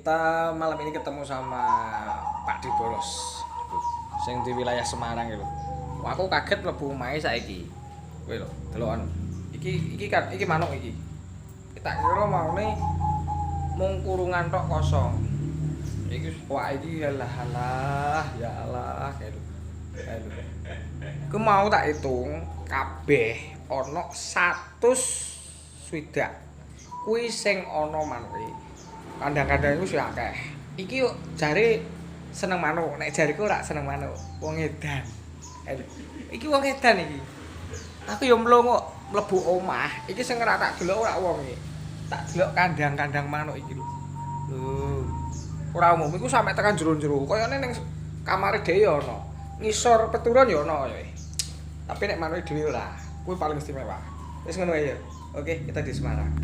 kita malam ini ketemu sama Pak Di Bolos. Sing di wilayah Semarang gitu. Wah, aku kaget mlebu omahe saiki. Kowe lho, delokan. Iki manuk iki. Kita kira maune mung kurungan tok kosong. Iki wah iki alah ya Allah gitu. Aduh. Ku mau tak hitung kabeh ana 100 swidak. Kuwi sing ana manuke. Kandang-kandang iku wis akeh. Iki yo jare seneng manuk, nek jariku ora seneng manuk. Wong edan. Iki wong edan iki. Aku yo mlongo mlebu omah. Iki sing ora tak delok ora wong iki. Tak delok kandang-kandang manuk iki lho. Lho. Ora umum iku sampe tekan jero-jero. Kayane ning kamare dhewe yo ana. Ngisor peturon yo ana kaya. Tapi nek manuke dhewe ora. Kuwi paling istimewa. Wis ngono ae ya. Oke, kita di Semarang.